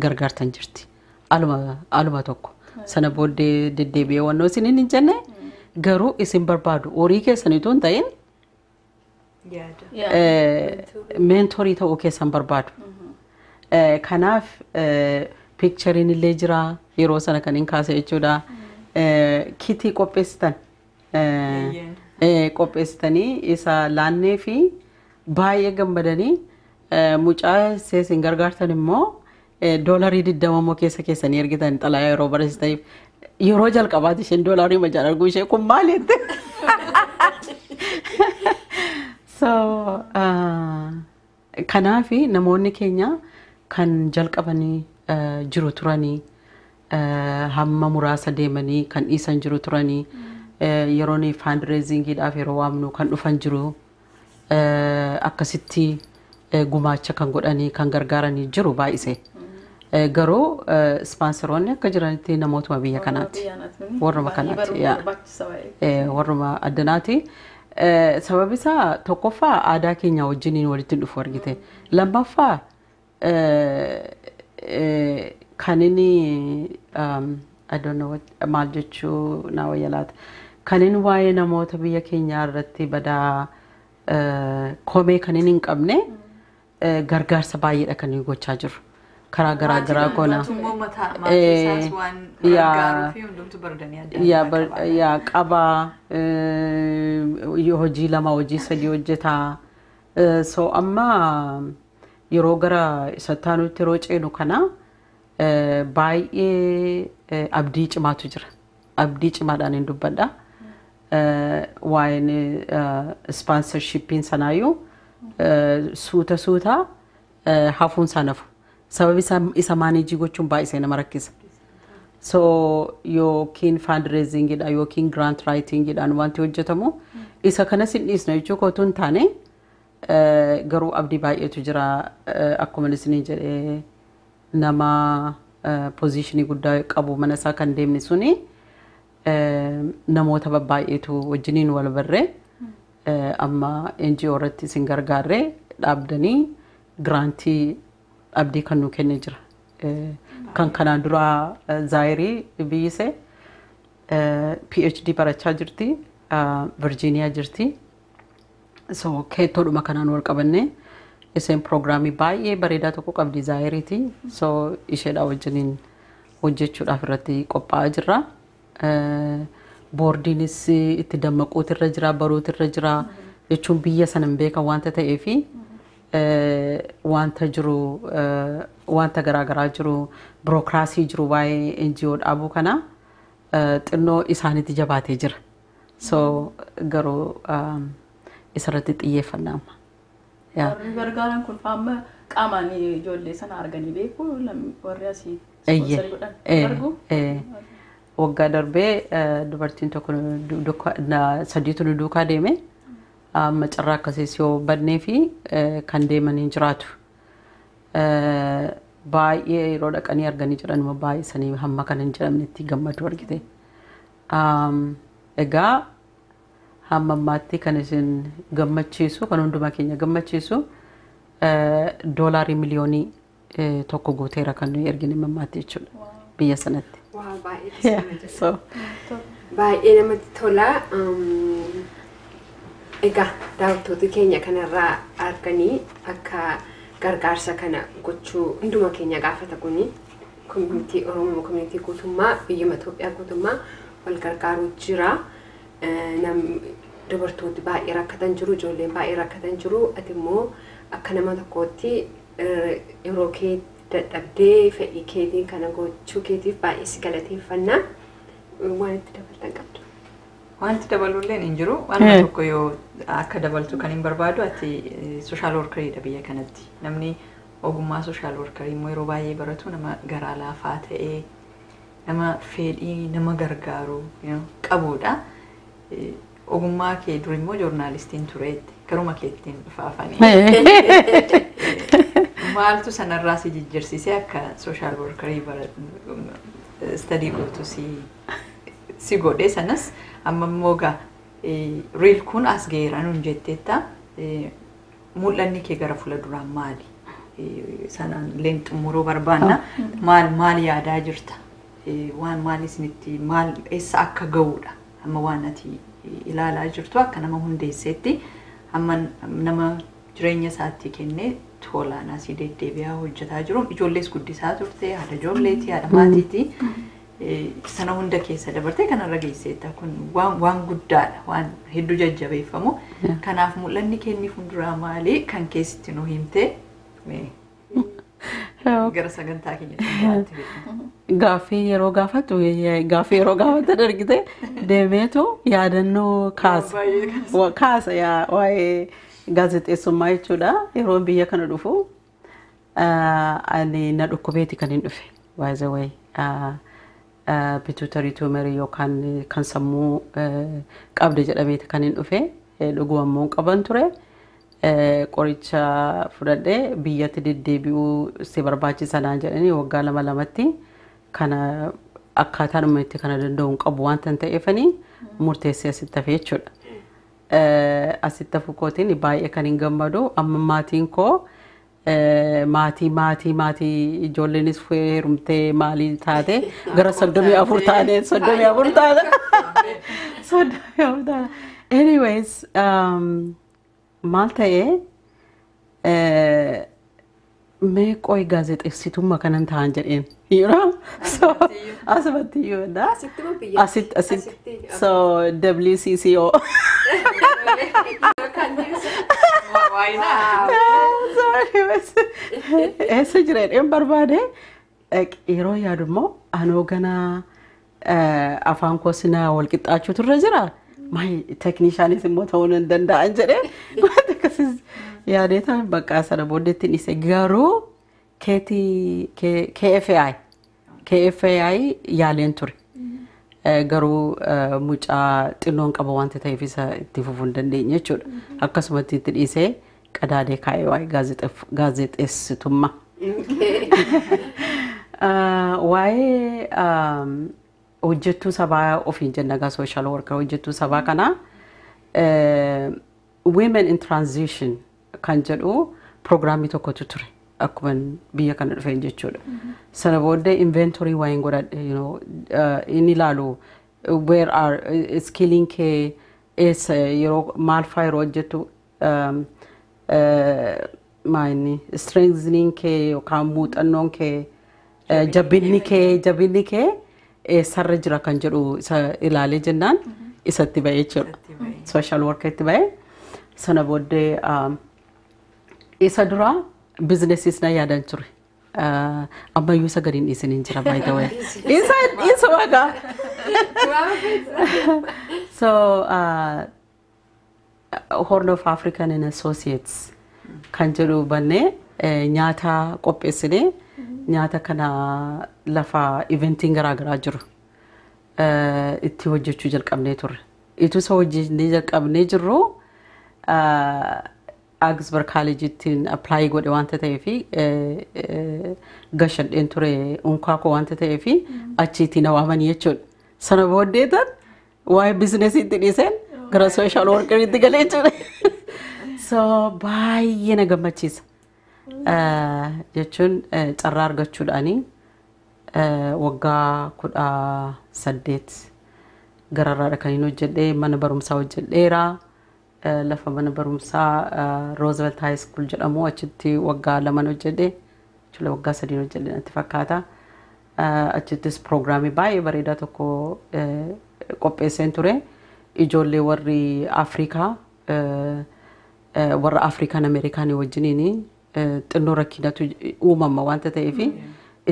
gargaartan jirti. Aluma tokko. Sana booddee deddeebi'ee wannoo isin hin jenne garuu isin barbaadu horii keessan utuu hin ta'in meentorii ta'uu keessan barbaadu. Kanaaf piikchariin illee jira yeroo sana kan hin kaase jechuudha. Kitii qopheessitanii isa laannee fi baay'ee gammadanii mucaa isin gargaartan immoo doolarii 20 keessa keessanii ergitan xalayaa yeroo barreessitaniif yeroo jalqabaati isheen doolarii majaan arguu ishee kun maal jette? So kanaaf namoonni keenya kan jalqabanii jiru turanii hamma muraasa deemanii kan dhiisan jiru turanii yeroon fundraisingidhaaf yeroo waamnu kan dhufan jiru akkasitti gumaacha kan godhanii kan gargaaranii jiru baay'ise. Garuu sponsoroonni akka jiranitti namootuma biyya kanaatti warruma kanaatti warruma addanaati. Sababi isaa tokkoffaa aadaa keenya wajjiniin walitti dhufu argite. Lammaffaa kan inni I don't know maal jechuu naa wayyalaata. Kan inni waa'ee namoota biyya keenyaa irratti badaa komee kan inni hin qabne gargaarsa baay'eedha kan inni gochaa jiru. Karaa garaa garaa koona. Yaa qabaa hojii lama hojii sadii hojjetaa. So amma yeroo gara sattaanutti yeroo ceenu kana baay'ee abdii cimaatu jira. Abdii cimaadhaan hin dubbadha. Waa'een sponsorshipiin sanaayyuu suuta hafuun isaa nafu. Sababi isa maanejii gochuun baay'isee nama rakkisa. So yookiin fundraisingidha yookiin grant writingidhaan wanti hojjetamu isa kanas hin dhiisna jechuu kootu hin taane garuu abdii baay'eetu jira akkuma isinii jedhee nama positionii guddaa qabu mana isaa kan deemne suni namoota baay'eetu wajjiniin wal barree amma NGO irratti isin gargaarree dhaabdanii giraantii abdii kan nu kenne jira. Kan kanaan dura Zaayirii biyyise PhD barachaa jirti Virginia jirti. So keettoodhuma kanaan wal qabanne iseen proogiraamii baay'ee bareedaa tokko qabdi Zaayiriiti. So isheedhaa wajjiniin hojjechuudhaaf irratti qophaa'aa jirra. Boordiinis itti dammaquutirra jira baruutirra jira jechuun biyya sana hin beekan wanta ta'eefi wanta jiru wanta garaagaraa jiru birookiraasii jiru waa'ee NGO dhaabuu kana xinnoo isaanitti jabaatee jira. So garuu isarratti xiyyeeffannaa amma. Warri gargaaran kun amma qaamaan ijoollee sana arganii beeku warri asii godhan. Waggaa darbee dubartiin tokko sadiitu nu duukaa deeme. Amma carraa akkasiis yoo badnee fi kan deemanii jiraatu. Baay'ee yeroo dhaqanii arganii jedhanuma baay'isanii hamma kan hin jedhamnetti gammadu argite. Egaa hamma ammaatti kan isin gammachiisu kan hundumaa keenya gammachiisu doolaarii miliyoonii tokko guuteera kan nuyi ergine ammaatti jechuudha biyya sanatti. Baay'ee namatti tola. Egaa daawwattoota keenya kanarraa arganii akka gargaarsa kana gochuu hunduma keenya gaafata kuni koominitii Oromoo koominitii guutummaa biyyuma Itoophiyaa guutummaa wal gargaaruu jira. nam dubartooti baay'ee rakkatan jiru ijoolleen baay'ee rakkatan jiru ati immoo akka nama tokkootti yeroo kee dadhabdee fedhii keetiin kana gochuu keetiif baay'ee si galateeffannaa waan itti dabaltan qabdu. Wanti dabalulleen hin jiru waan tokko yoo akka dabaltu kan hin barbaadu ati social workeridha biyya kanatti namni ogummaa social workerii immoo yeroo baay'ee baratu nama garaa laafaa ta'ee nama fedhii nama gargaaru qabudha. Ogummaa kee dur immoo joornaalistiin tureetti garuma keettiin faafanii maaltu sanarraa si jijjiirsisee akka social workerii study gootu si godhe sanas amma immoo riil kun as geera nuun jetteetta mul'anni kee gara fuulduraan maali sanaan leen xumuruu barbaanna maal yaadaa jirta waan maal isinitti maal eessa akka ga'uudha amma waan ati ilaalaa jirtu akka nama hundeesseetti amma nama jireenya isaatti kennee tolaan asii deddeebi'aa hojjetaa jiru ijoollees guddisaa turte haadha ijoolleeti haadha maatiiti sana hunda keessa dabartee kanarra geesseetta kun waan guddaadha waan hedduu jajjabeeffamu kanaaf mul'anni keenni fuulduraa maali kan keessatti nu himte gara sagantaa keenyatti gaaffii yeroo gaafatu argite deemeetu yaadannoo kaasa waa'ee gaazexeessummaa jechuudha yeroo biyya kana dhufu ani na dhukkubeeti kan hin dhufe by the way pituitary tumor yookaan kan sammuu qabde jedhameeti kan hin dhufe dhuguu ammoo qaban ture qoricha fudhadhee biyyatti deddeebi'uu si barbaachisanaa jedhanii waggaa 2 kana akkaataan itti kana danda'uun qabu waan ta'eefanii murteessee asitti hafee jechuudha. Asitti hafu kootiin baay'ee kan hin gammadu amma maatiin koo maatii ijoolleenis heerumtee maalii taate gara 34 taate anyways maal ta'ee mee qoy gaazexeessitummaa kanan ta'an jedheen so asumatti iyyuudha asitti so WCCO eessa jireen barbaade yeroo yaadu immoo anoo ganaa afaan koo sinaa wal qixxaachuu turre jira maay tekniishaanis immoo ta'uu hin danda'an jedhee waan akkasiis yaadeetaan bakka sana booddeetti dhiise garuu KFAI yaaleen ture garuu mucaa xinnoon qaba wanta ta'eef isa itti fufuu hin dandeenye jechuudha akkasumatti itti dhiisee qadaadee kaa'ee waa'ee gaazexeessitummaa waa'ee hojjettuu sabaa ofiin jenna social worker hojjettuu sabaa kana women in transition kan jedhu programii tokkotu ture akkuma biyya kana dhufeen jechuudha sana booddee inventory waa'een godhadhe inni ilaalu where are skilling kee eessa yeroo maal faa yeroo hojjettu maayini strengthening kee yookaan muuxannoon kee jabinni kee eessarra jira kan jedhu isa ilaalee jennaan isatti ba'ee jechuudha social worker itti ba'ee sana booddee isa dura businesses na yaadan ture ammayyuu isa gadiin dhiisanii jira by the way isa wagaa so Horn of African and Associates kan jedhu bannee nyaata qopheessinee nyaata kana lafa eventiin garaagaraa jiru itti hojjechuu jalqabnee turre itu isa hojjennee jalqabnee jirru Augsburg College'ittiin apply godhe wanta ta'eef gashadheen ture unkaa koo wanta ta'eef achiitti na waamanii jechuudha sana booddeetan waa'ee biizinesiitti dhiiseen gara social workeriitti galee jechuudha so baay'ee na gammachiisa jechuun carraa argachuudhaanii waggaa 18 gararraadha kan hin hojjedhee mana barumsaa hojjedheera lafa mana barumsaa Roosevelt High School jedhamu achitti waggaa 2 hojjedhee jechuudha waggaa 3 hojjedhee natti fakkaata achittis programii baay'ee bareedaa tokko qopheesseen ture ijoollee warri Afrikaa warra Afrikaan Ameerikaanii wajjiniini xinnoo rakkinatu uumama wanta ta'eef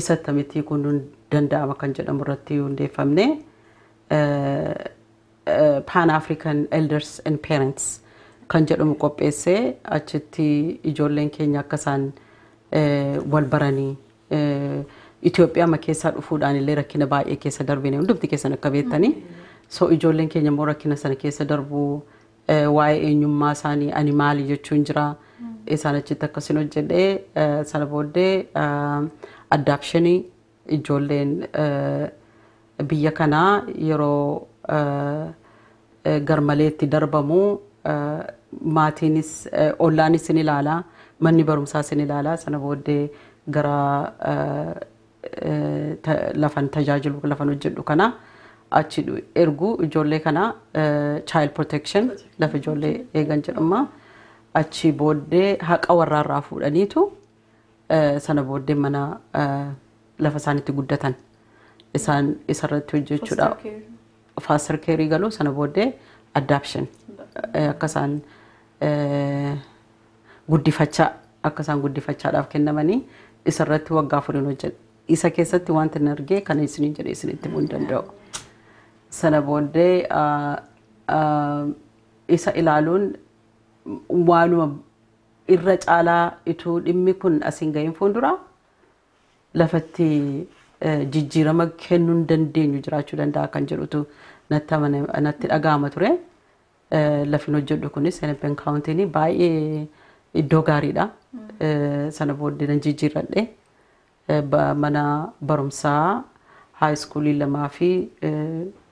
isa attamitti kun danda'ama kan jedhamu irratti hundeeffamne Pan African Elders and Parents kan jedhamu qopheessee achitti ijoolleen keenya akka isaan wal baranii Itoophiyaa ma keessaa dhufuudhaan illee rakkina baay'ee keessa darbine hundumti keessan akka beektanii so ijoolleen keenya immoo rakkina sana keessa darbu waa'ee eenyummaa isaanii ani maali jechuun jira isaan achitti akkasiin hojjedhee sana booddee addaapshinii ijoolleen biyya kanaa yeroo garmaleetti darbamu maatiinis ollaanis ni ilaala manni barumsaas ni ilaala sana booddee gara lafan tajaajilu lafan hojjedhu kana achi ergu ijoollee kana child protection lafa ijoollee eegan jedhama achi booddee haqa warraarraa fuudhaniitu sana booddee mana lafa isaanitti guddatan isaan isarratti hojjechuudha foster care galu sana booddee adoption akka isaan guddifachaa akka isaan guddifachaadhaaf kennamanii isarratti waggaa furiin hojjedha isa keessatti wanta hin argee kana isiniin jedhee isinitti himuu hin danda'u sana booddee isa ilaaluun waanuma irra caalaa ituu dhimmi kun asiin gahin fuuldura lafatti jijjiirama kennuu hin dandeenyu jiraachuu danda'a kan jedhutu natti dhaga'ama ture lafin hojjedhu kunis Hennepin County baay'ee iddoo gaariidha sana booddee nan jijjiirradhe mana barumsaa high school lamaa fi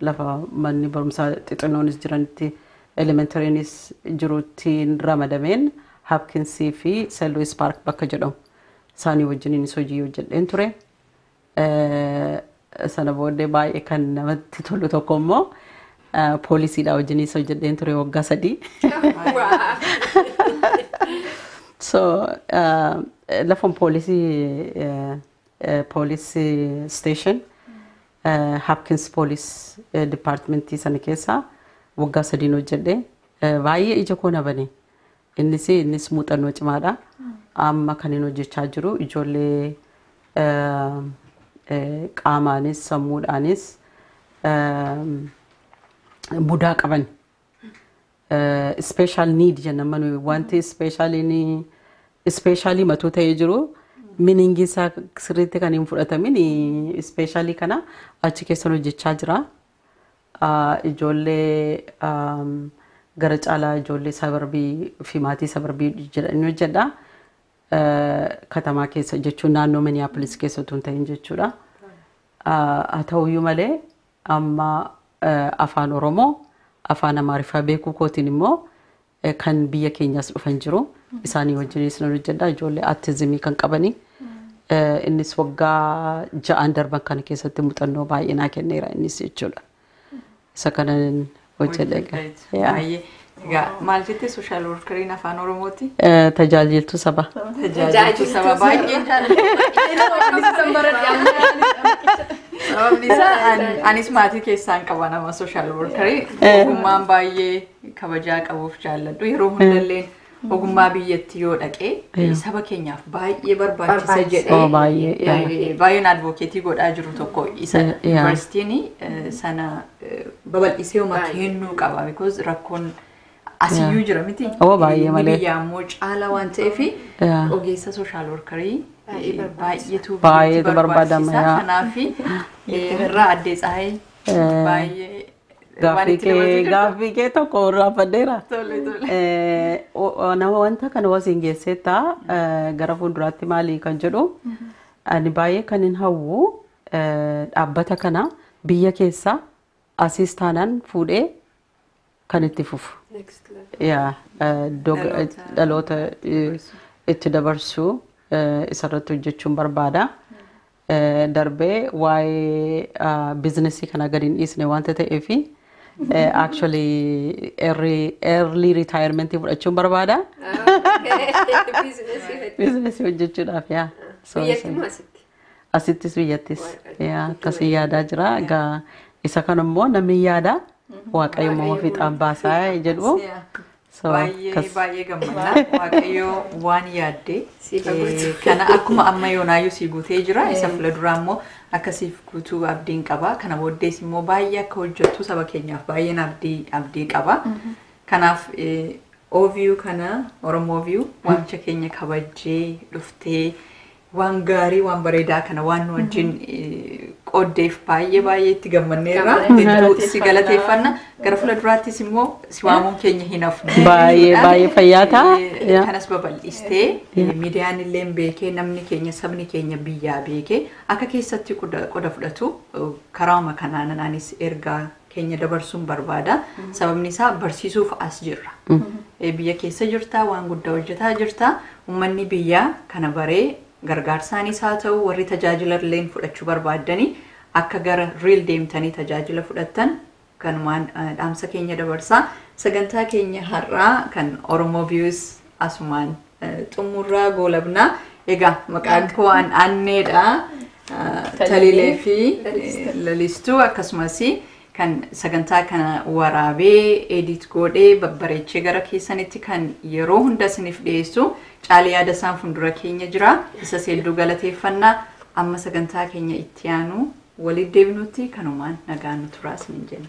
lafa manni barumsaa xixinnoonis jiranitti elementarynis jirutti ramadameen Hopkins fi St. Louis Park bakka jedhamu isaanii wajjiniinis hojii hojjedheen ture sana booddee baay'ee kan namatti tolu tokko immoo poolisiidha wajjiniis hojjedheen ture waggaa 3 so lafan police station Hopkins Police Department sana keessa waggaa 3 hojjedhe baay'ee ija koo na bane innis muuxannoo cimaadha amma kan inni hojjechaa jiru ijoollee qaamaanis sammuudhaanis mudaa qaban special need jennaman wanti specially matuu ta'ee jiru meaningi isaa sirriitti kan hin fudhatamin specially kana achi keessan hojjechaa jira ijoollee gara caalaa ijoollee sabarbii fi maatii sabarbii jedhanii hojjedha katamaa keessa jechuun naannoo Minneapolis keessa tun ta'in jechuudha haa ta'uyyuu malee amma afaan Oromoo afaan Amaariffaa beekuu kootiin immoo kan biyya keenyas dhufan jiru isaanii wajjinis nan hojjedha ijoollee autismii kan qabani innis waggaa 6 darban kana keessatti muuxannoo baay'ee naa kenneera innis jechuudha isa kanan hojjedha baay'ee maal jettee social workeriin afaan Oromooti tajaajiltuu saba baay'ee anis maatii keessaan qaba nama social workerii ogummaan baay'ee kabajaa qabuuf jaalladhu yeroo hundallee ogummaa biyyatti yoo dhaqee saba keenyaaf baay'ee barbaachisa jedhee baay'een advokeetii godhaa jiru tokko isa yuunivarsiitiin sana babal'isee uma kennuu qaba because rakkoon asiyyuu jira miti biyya ammoo caala waan ta'eef ogeessa social workerii baay'eetu barbaadama kanaaf irraa addee Tsahai baay'ee gaaffii kee tokko raafadheera nama wanta kana wasiin geesseetta gara fuulduraatti maalii kan jedhu ani baay'ee kan hin hawwu dhaabbata kana biyya keessa asiis taanaan fuudhee kan itti fufu dhaloota itti dabarsuu isarratti hojjechuun barbaada darbee waa'ee bizinesii kana gadi hin dhiisne wanta ta'eef actually early retirement fudhachuun barbaada bizinesii hojjechuudhaaf asittis biyyattis akkasii yaadaa jira egaa isa kan immoo namni yaada waaqayyo moo fixaan baasaa jedhu baay'ee gammadna waaqayyo waan yaadde kana akkuma amma yoonaayyuu si guutee jira isa fuulduraa immoo akkasiif guutuu abdiin qaba kana booddees immoo baay'ee akka hojjettu saba keenyaaf baay'een abdii qaba kanaaf View kana Oromo View waamicha keenya kabajjee dhuftee waan gaarii waan bareedaa kana waan nu wajjin qooddeef baay'ee itti gammanneerra hedduu si galateeffanna gara fuulduraattis immoo si waamuun keenya hin hafne baay'ee fayyaata kanas babal'istee miidiyaan illee beekee namni keenya sabni keenya biyyaa beekee akka keessatti qoda fudhatu karaama kanaan anis ergaa keenya dabarsuun barbaada sababni isaa barsiisuuf as jirra biyya keessa jirta waan guddaa hojjetaa jirta uummanni biyyaa kana baree gargaarsaanis haa ta'u warri tajaajila illee fudhachuu barbaadanii akka gara real deemtanii tajaajila fudhattan kanumaan dhaamsa keenya dabarsaa sagantaa keenya har'aa kan Oromo Views asumaan xumurraa goolabnaa egaa maqaan koo aanneedha talilee fi lalistuu akkasumas kan sagantaa kana waraabee edit godhee babbareechee gara keessanitti kan yeroo hunda isiniif dhiyeessu caalee yaada isaan fuuldura keenya jira isa seelduu galateeffannaa amma sagantaa keenya itti aanu walitti deebinutti kanumaan nagaan nu turaa isiniin jenna.